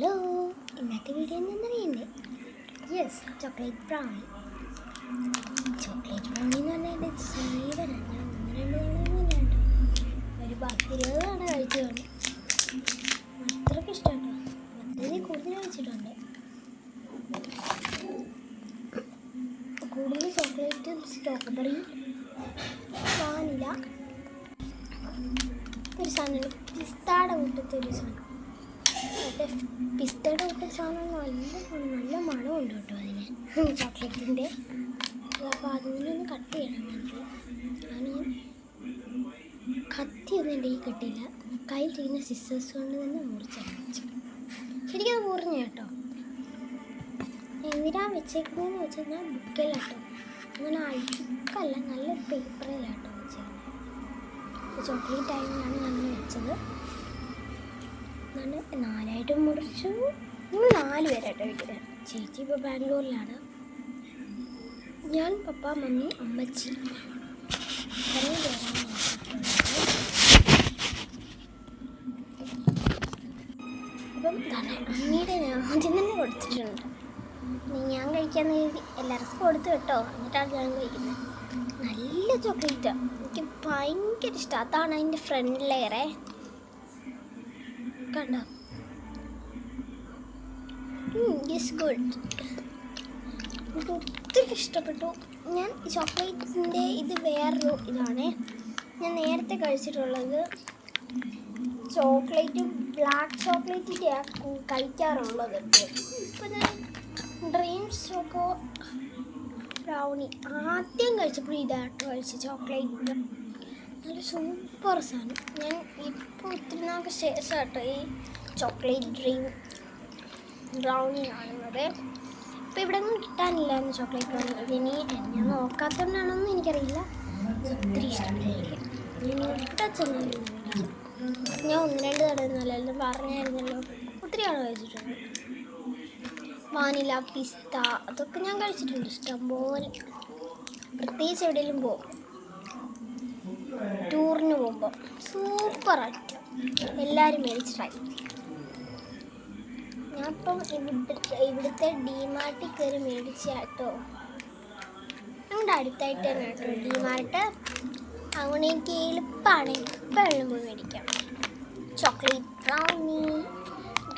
Hello, ഇന്നത്തെ video എന്താണെന്നറിയണ്ടേ? Chocolate brownie. Chocolate brownie എന്ന് പറഞ്ഞാൽ എൻ്റെ ജീവനാണ്. ഞാൻ 1-2 തവണ കേട്ടോ, ഒരു 10-20 തവണ കഴിച്ചു കാണും. അത്രയ്ക്ക് ഇഷ്ടമാണ് കേട്ടോ. 10 കൂടുതൽ കഴിച്ചിട്ടുണ്ട്. കൂടുതൽ ചോക്ലേറ്റ്, സ്ട്രോബെറി, വാനില, ഒരു സാധനമാണ് പിസ്തയുടെ കൂട്ടത്തെ ഒരു സാധനം. മറ്റേ പിസ്തയുടെ കൂട്ട സാധനം നല്ല മണമുണ്ട് കേട്ടോ അതിന്, ചോക്ലേറ്റിൻ്റെ. അപ്പോൾ അതുകൊണ്ടൊന്ന് കട്ട് ചെയ്യണം എനിക്ക്. കാരണം ഞാൻ കത്തിയൊന്നും എൻ്റെ ഈ കിട്ടിയില്ല, കയ്യിലിരിക്കുന്ന സിസേഴ്സ് കൊണ്ട് തന്നെ മുറിച്ചാണ് വെച്ചു. ശരിക്കും അത് മുറിഞ്ഞു കേട്ടോ. എന്തിനാണ് വെച്ചേക്കുന്നതെന്ന് വെച്ചാൽ ഞാൻ ബുക്കിലാട്ടോ, അങ്ങനെ അഴുക്കല്ല, നല്ല പേപ്പറിലാട്ടോ വെച്ചേക്കുന്നത്. ചോക്ലേറ്റ് ആയതുകൊണ്ടാണ് ഞാൻ അങ്ങനെ വെച്ചത്. അങ്ങനെ 4 മുറിച്ചു. നിങ്ങൾ 4 പേരാട്ടോ വീട്ടിൽ. ചേച്ചി ഇപ്പോൾ ബാംഗ്ലൂരിലാണ്. ഞാൻ, പപ്പ, മമ്മി, അമ്മച്ചി, കുറേ പേരാണ് അപ്പം അമ്മയുടെ ഞാൻ ആദ്യം തന്നെ കൊടുത്തിട്ടുണ്ട്. ഞാൻ കഴിക്കാമെന്ന് കരുതി എല്ലാവർക്കും കൊടുത്തു കേട്ടോ. എന്നിട്ടാണ് ഞാൻ കഴിക്കുന്നത്. നല്ല ചോക്ലേറ്റാണ്, എനിക്ക് ഭയങ്കര ഇഷ്ടം. അതാണ് അതിൻ്റെ ഫ്രണ്ട് ലെയറേ, കണ്ടോ? It's good. എനിക്ക് ഒത്തിരി ഇഷ്ടപ്പെട്ടു. ഞാൻ ചോക്ലേറ്റിൻ്റെ ഇത് വേറൊരു ഇതാണ്. ഞാൻ നേരത്തെ കഴിച്ചിട്ടുള്ളത് ചോക്ലേറ്റും ബ്ലാക്ക് ചോക്ലേറ്റിൻ്റെ കഴിക്കാറുള്ളത്. ഇപ്പോൾ ഞാൻ ഡ്രീംസ് ചോക്കോ ബ്രൗണി ആദ്യം കഴിച്ചപ്പോൾ ഇതാട്ടോ കഴിച്ച ചോക്ലേറ്റ്. നല്ല സൂപ്പർ സാധനം. ഞാൻ ഇപ്പോൾ ഒത്തിരി നാൾക്ക് ശേഷം കേട്ടോ ഈ ചോക്ലേറ്റ് ഡ്രീം ബ്രൗണി കാണുന്നത്. ഇപ്പോൾ ഇവിടെ ഒന്നും കിട്ടാനില്ലായിരുന്നു ചോക്ലേറ്റ് ബ്രൗണി. ഇതിനി ഞാൻ നോക്കാത്തതുകൊണ്ടാണോന്നും എനിക്കറിയില്ല. ഒത്തിരി ഇഷ്ടപ്പെട്ടിരിക്കും. ഞാൻ ഇവിടെ ചെന്നു ഞാൻ 1-2 തടയുന്നല്ലോ പറഞ്ഞായിരുന്നല്ലോ. ഒത്തിരി ആൾ കഴിച്ചിട്ടുണ്ട്. വാനില, പിസ്ത, അതൊക്കെ ഞാൻ കഴിച്ചിട്ടുണ്ട് ഇഷ്ടംപോലെ. പ്രത്യേകിച്ച് എവിടെയെങ്കിലും പോകും, ടൂറിന് പോകുമ്പോൾ സൂപ്പറായിട്ട് എല്ലാവരും മേടിച്ച് ട്രൈ. ഞാനിപ്പം ഇവിടുത്തെ ഡിമാർട്ടിൽ കയറി മേടിച്ച കേട്ടോ. ഞങ്ങളുടെ അടുത്തായിട്ട് തന്നെ കേട്ടോ ഡിമാർട്ട്. അതുകൊണ്ട് എനിക്ക് എളുപ്പമാണ്, എപ്പോഴും പോയി മേടിക്കാം. ചോക്ലേറ്റ് ബ്രൗണി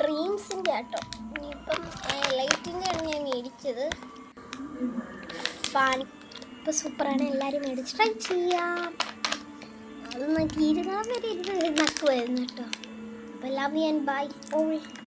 ഡ്രീംസിൻ്റെ കേട്ടോ. ഇനിയിപ്പം ലൈറ്റിൻ്റെ ആണ് ഞാൻ മേടിച്ചത്. ഇപ്പോൾ സൂപ്പറാണ്, എല്ലാവരും മേടിച്ച് ട്രൈ ചെയ്യാം. അത് നോക്കി 20 വരെ നക്കുമായിരുന്നു കേട്ടോ. അപ്പോൾ love you and bye all.